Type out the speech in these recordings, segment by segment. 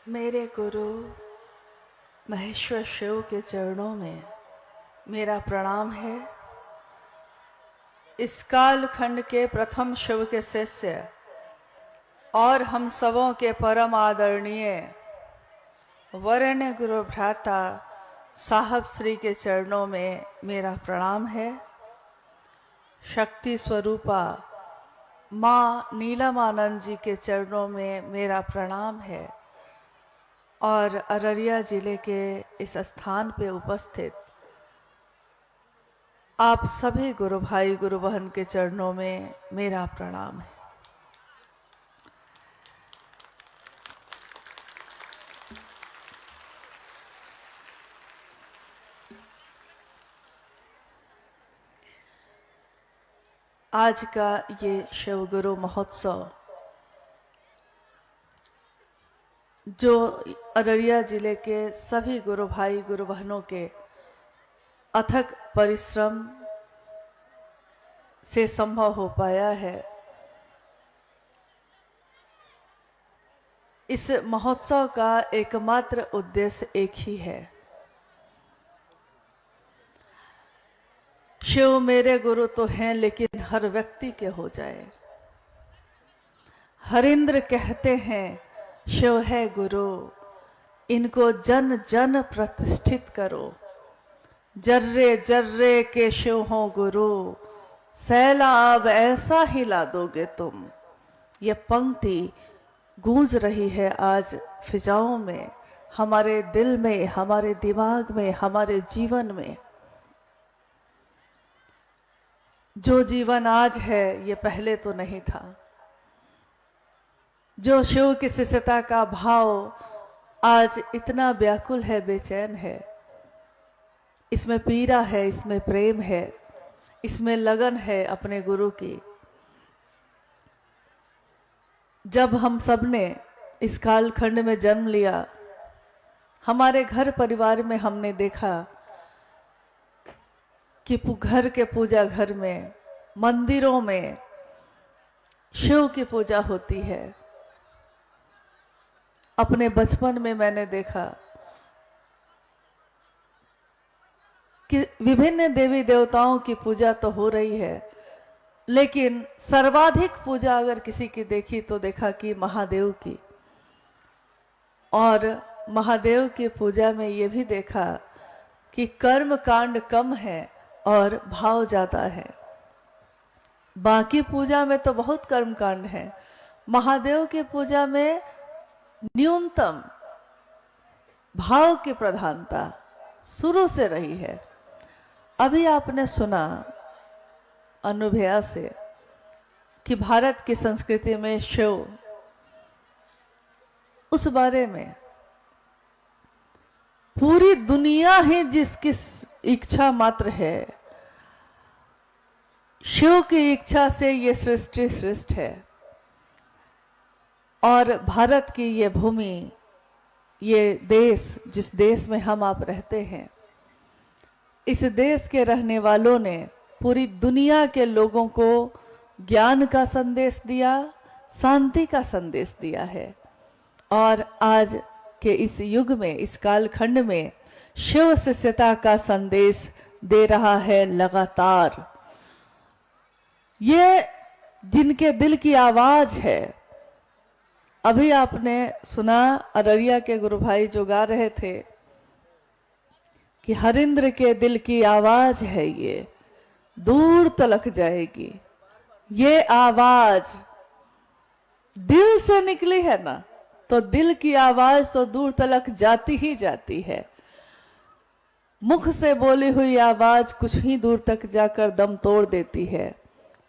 मेरे गुरु महेश्वर शिव के चरणों में मेरा प्रणाम है। इस कालखंड के प्रथम शिव के शिष्य और हम सबों के परम आदरणीय वरेण्य गुरु भ्राता साहब श्री के चरणों में मेरा प्रणाम है। शक्ति स्वरूपा माँ नीलमानंद जी के चरणों में मेरा प्रणाम है और अररिया जिले के इस स्थान पे उपस्थित आप सभी गुरु भाई गुरु बहन के चरणों में मेरा प्रणाम है। आज का ये शिव गुरु महोत्सव जो अररिया जिले के सभी गुरु भाई गुरु बहनों के अथक परिश्रम से संभव हो पाया है। इस महोत्सव का एकमात्र उद्देश्य एक ही है, शिव मेरे गुरु तो हैं लेकिन हर व्यक्ति के हो जाए। हरिंद्र कहते हैं शिव है गुरु, इनको जन जन प्रतिष्ठित करो। जर्रे जर्रे के शिव हो गुरु, सैलाब ऐसा ही ला दोगे तुम। ये पंक्ति गूंज रही है आज फिजाओं में, हमारे दिल में, हमारे दिमाग में, हमारे जीवन में। जो जीवन आज है ये पहले तो नहीं था। जो शिव की शिष्यता का भाव आज इतना व्याकुल है, बेचैन है, इसमें पीड़ा है, इसमें प्रेम है, इसमें लगन है अपने गुरु की। जब हम सब ने इस कालखंड में जन्म लिया, हमारे घर परिवार में हमने देखा कि घर के पूजा घर में, मंदिरों में शिव की पूजा होती है। अपने बचपन में मैंने देखा कि विभिन्न देवी देवताओं की पूजा तो हो रही है, लेकिन सर्वाधिक पूजा अगर किसी की देखी तो देखा कि महादेव की। और महादेव की पूजा में ये भी देखा कि कर्म कांड कम है और भाव ज्यादा है। बाकी पूजा में तो बहुत कर्म कांड है, महादेव की पूजा में न्यूनतम भाव की प्रधानता शुरू से रही है। अभी आपने सुना अनुभया से कि भारत की संस्कृति में शिव, उस बारे में पूरी दुनिया ही जिसकी इच्छा मात्र है, शिव की इच्छा से ये सृष्टि सृष्ट है। और भारत की ये भूमि, ये देश, जिस देश में हम आप रहते हैं, इस देश के रहने वालों ने पूरी दुनिया के लोगों को ज्ञान का संदेश दिया, शांति का संदेश दिया है। और आज के इस युग में, इस कालखंड में शिव शिष्यता का संदेश दे रहा है लगातार। ये जिनके दिल की आवाज है। अभी आपने सुना अररिया के गुरु भाई जो गा रहे थे कि हरिंद्र के दिल की आवाज है, ये दूर तलक जाएगी। ये आवाज दिल से निकली है ना, तो दिल की आवाज तो दूर तलक जाती ही जाती है। मुख से बोली हुई आवाज कुछ ही दूर तक जाकर दम तोड़ देती है,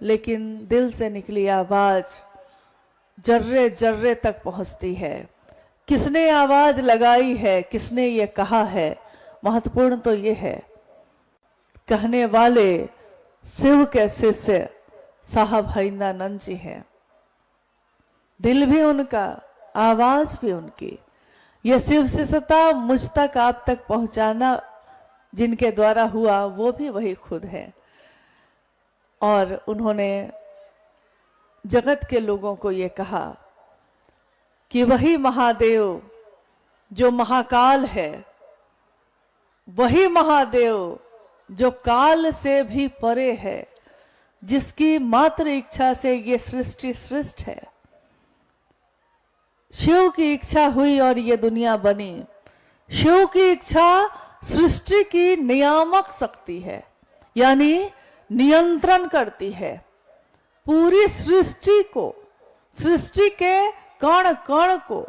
लेकिन दिल से निकली आवाज जर्रे जर्रे तक पहुंचती है। किसने आवाज लगाई है, किसने ये कहा है, महत्वपूर्ण तो ये है, कहने वाले शिव के शिष्य साहब हरिंद्रानंद जी हैं। दिल भी उनका, आवाज भी उनकी। यह शिव शिष्यता मुझ तक, आप तक पहुंचाना जिनके द्वारा हुआ, वो भी वही खुद है। और उन्होंने जगत के लोगों को ये कहा कि वही महादेव जो महाकाल है, वही महादेव जो काल से भी परे है, जिसकी मात्र इच्छा से ये सृष्टि सृष्ट है। शिव की इच्छा हुई और ये दुनिया बनी। शिव की इच्छा सृष्टि की नियामक शक्ति है, यानी नियंत्रण करती है पूरी सृष्टि को, सृष्टि के कण कण को,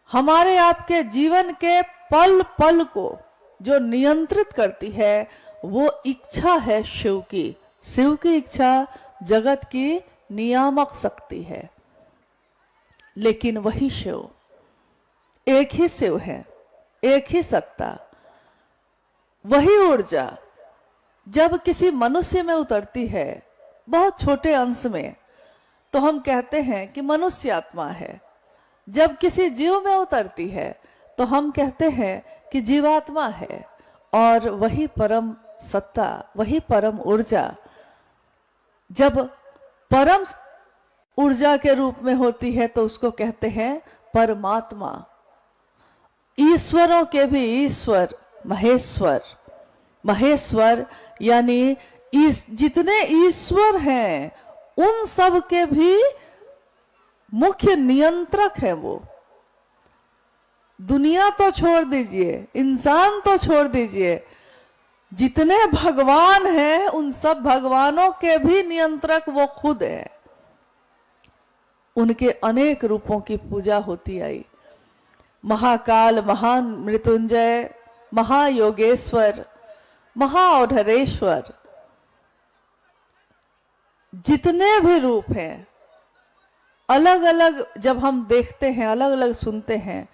हमारे आपके जीवन के पल पल को जो नियंत्रित करती है, वो इच्छा है शिव की। शिव की इच्छा जगत की नियामक शक्ति है। लेकिन वही शिव, एक ही शिव है, एक ही सत्ता, वही ऊर्जा जब किसी मनुष्य में उतरती है, बहुत छोटे अंश में, तो हम कहते हैं कि मनुष्य आत्मा है। जब किसी जीव में उतरती है तो हम कहते हैं कि जीवात्मा है। और वही परम सत्ता, वही परम ऊर्जा जब परम ऊर्जा के रूप में होती है तो उसको कहते हैं परमात्मा। ईश्वरों के भी ईश्वर महेश्वर, महेश्वर यानी जितने ईश्वर हैं उन सब के भी मुख्य नियंत्रक है वो। दुनिया तो छोड़ दीजिए, इंसान तो छोड़ दीजिए, जितने भगवान हैं उन सब भगवानों के भी नियंत्रक वो खुद है। उनके अनेक रूपों की पूजा होती आई। महाकाल, महान मृत्युंजय, महायोगेश्वर, महाऔढ़रेश्वर, जितने भी रूप हैं, अलग अलग जब हम देखते हैं, अलग अलग सुनते हैं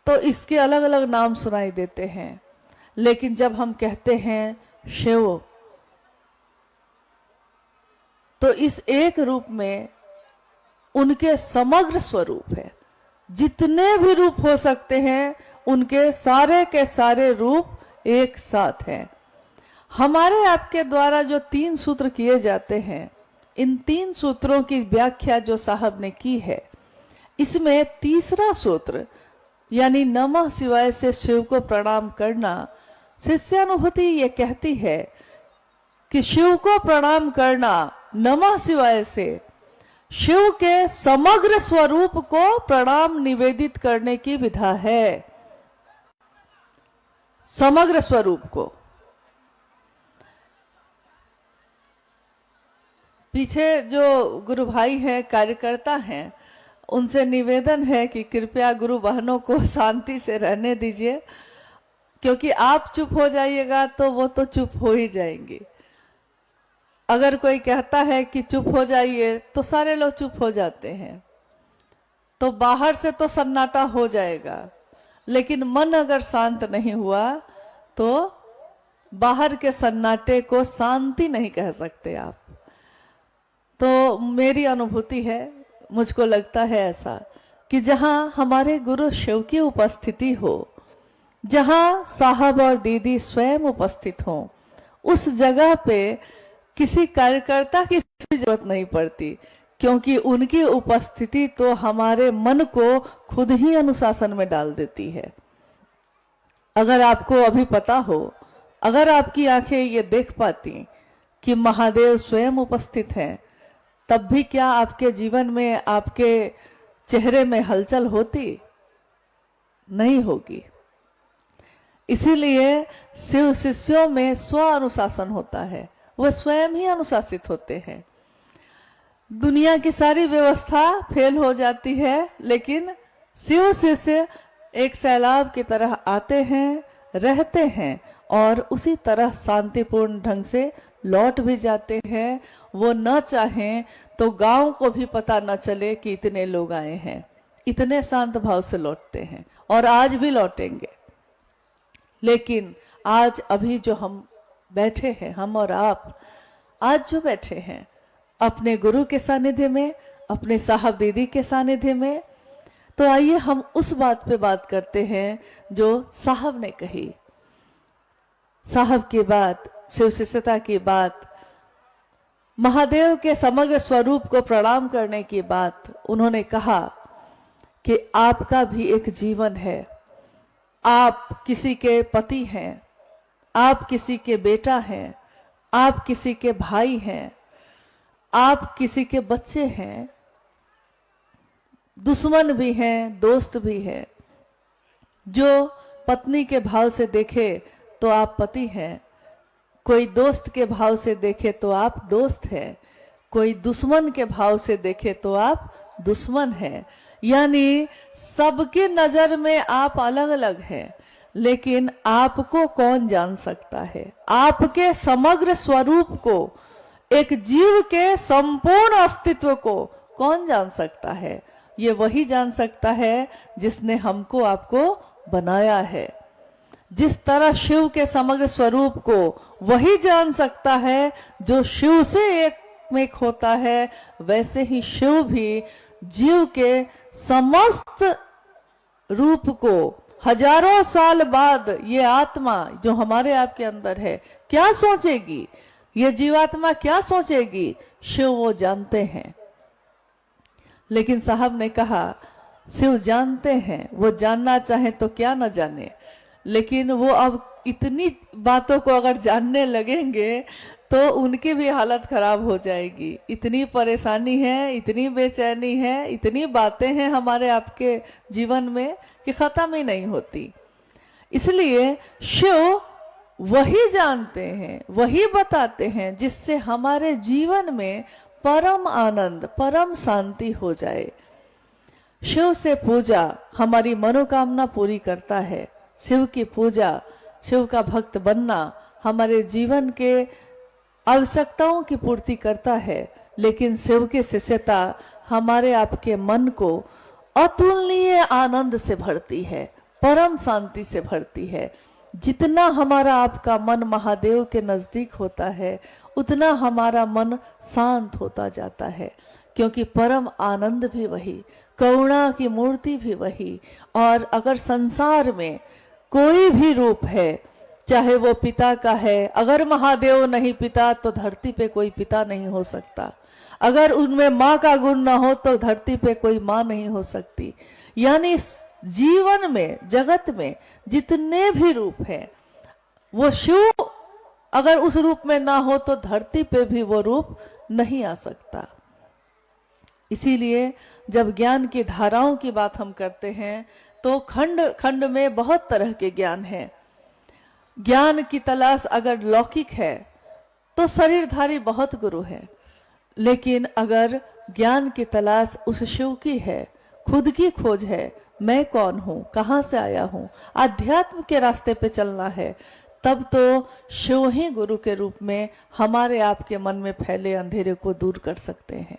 तो इसके अलग अलग नाम सुनाई देते हैं। लेकिन जब हम कहते हैं शिव, तो इस एक रूप में उनके समग्र स्वरूप है। जितने भी रूप हो सकते हैं उनके सारे के सारे रूप एक साथ हैं। हमारे आपके द्वारा जो 3 सूत्र किए जाते हैं, इन 3 सूत्रों की व्याख्या जो साहब ने की है, इसमें तीसरा सूत्र यानी नमः शिवाय से शिव को प्रणाम करना, शिष्यानुभूति ये कहती है कि शिव को प्रणाम करना नमः शिवाय से शिव के समग्र स्वरूप को प्रणाम निवेदित करने की विधा है। समग्र स्वरूप को। पीछे जो गुरु भाई हैं, कार्यकर्ता हैं, उनसे निवेदन है कि कृपया गुरु बहनों को शांति से रहने दीजिए, क्योंकि आप चुप हो जाइएगा तो वो तो चुप हो ही जाएंगी। अगर कोई कहता है कि चुप हो जाइए तो सारे लोग चुप हो जाते हैं, तो बाहर से तो सन्नाटा हो जाएगा, लेकिन मन अगर शांत नहीं हुआ तो बाहर के सन्नाटे को शांति नहीं कह सकते आप। तो मेरी अनुभूति है, मुझको लगता है ऐसा कि जहां हमारे गुरु शिव की उपस्थिति हो, जहां साहब और दीदी स्वयं उपस्थित हो, उस जगह पे किसी कार्यकर्ता की जरूरत नहीं पड़ती, क्योंकि उनकी उपस्थिति तो हमारे मन को खुद ही अनुशासन में डाल देती है। अगर आपको अभी पता हो, अगर आपकी आंखें ये देख पाती कि महादेव स्वयं उपस्थित हैं, तब भी क्या आपके जीवन में, आपके चेहरे में हलचल होती? नहीं होगी। इसीलिए शिव शिष्यों में स्व अनुशासन होता है, वह स्वयं ही अनुशासित होते हैं। दुनिया की सारी व्यवस्था फेल हो जाती है, लेकिन शिव शिष्य एक सैलाब की तरह आते हैं, रहते हैं और उसी तरह शांतिपूर्ण ढंग से लौट भी जाते हैं। वो न चाहें तो गांव को भी पता न चले कि इतने लोग आए हैं, इतने शांत भाव से लौटते हैं और आज भी लौटेंगे। लेकिन आज अभी जो हम बैठे हैं, हम और आप आज जो बैठे हैं अपने गुरु के सानिध्य में, अपने साहब दीदी के सानिध्य में, तो आइए हम उस बात पे बात करते हैं जो साहब ने कही। साहब की बात, शिव शिष्यता की बात, महादेव के समग्र स्वरूप को प्रणाम करने की बात। उन्होंने कहा कि आपका भी एक जीवन है, आप किसी के पति हैं, आप किसी के बेटा हैं, आप किसी के भाई हैं, आप किसी के बच्चे हैं, दुश्मन भी हैं, दोस्त भी हैं। जो पत्नी के भाव से देखे तो आप पति हैं, कोई दोस्त के भाव से देखे तो आप दोस्त हैं, कोई दुश्मन के भाव से देखे तो आप दुश्मन हैं। यानी सबके नजर में आप अलग अलग हैं, लेकिन आपको कौन जान सकता है? आपके समग्र स्वरूप को, एक जीव के संपूर्ण अस्तित्व को कौन जान सकता है? ये वही जान सकता है जिसने हमको आपको बनाया है। जिस तरह शिव के समग्र स्वरूप को वही जान सकता है जो शिव से एक होता है, वैसे ही शिव भी जीव के समस्त रूप को हजारों साल बाद ये आत्मा जो हमारे आपके अंदर है क्या सोचेगी, ये जीवात्मा क्या सोचेगी, शिव वो जानते हैं। लेकिन साहब ने कहा शिव जानते हैं, वो जानना चाहे तो क्या न जाने, लेकिन वो अब इतनी बातों को अगर जानने लगेंगे तो उनकी भी हालत खराब हो जाएगी। इतनी परेशानी है, इतनी बेचैनी है, इतनी बातें हैं हमारे आपके जीवन में कि खत्म ही नहीं होती। इसलिए शिव वही जानते हैं, वही बताते हैं जिससे हमारे जीवन में परम आनंद, परम शांति हो जाए। शिव से पूजा हमारी मनोकामना पूरी करता है। शिव की पूजा, शिव का भक्त बनना हमारे जीवन के आवश्यकताओं की पूर्ति करता है। लेकिन शिव की शिष्यता हमारे आपके मन को अतुलनीय आनंद से भरती है, परम शांति से भरती है। जितना हमारा आपका मन महादेव के नजदीक होता है, उतना हमारा मन शांत होता जाता है, क्योंकि परम आनंद भी वही, करुणा की मूर्ति भी वही। और अगर संसार में कोई भी रूप है, चाहे वो पिता का है, अगर महादेव नहीं पिता तो धरती पे कोई पिता नहीं हो सकता। अगर उनमें माँ का गुण ना हो तो धरती पे कोई माँ नहीं हो सकती। यानी जीवन में, जगत में जितने भी रूप हैं, वो शिव अगर उस रूप में ना हो तो धरती पे भी वो रूप नहीं आ सकता। इसीलिए जब ज्ञान की धाराओं की बात हम करते हैं तो खंड खंड में बहुत तरह के ज्ञान हैं। ज्ञान की तलाश अगर लौकिक है तो शरीरधारी बहुत गुरु है, लेकिन अगर ज्ञान की तलाश उस शिव की है, खुद की खोज है, मैं कौन हूं, कहां से आया हूं, आध्यात्म के रास्ते पे चलना है, तब तो शिव ही गुरु के रूप में हमारे आपके मन में फैले अंधेरे को दूर कर सकते हैं।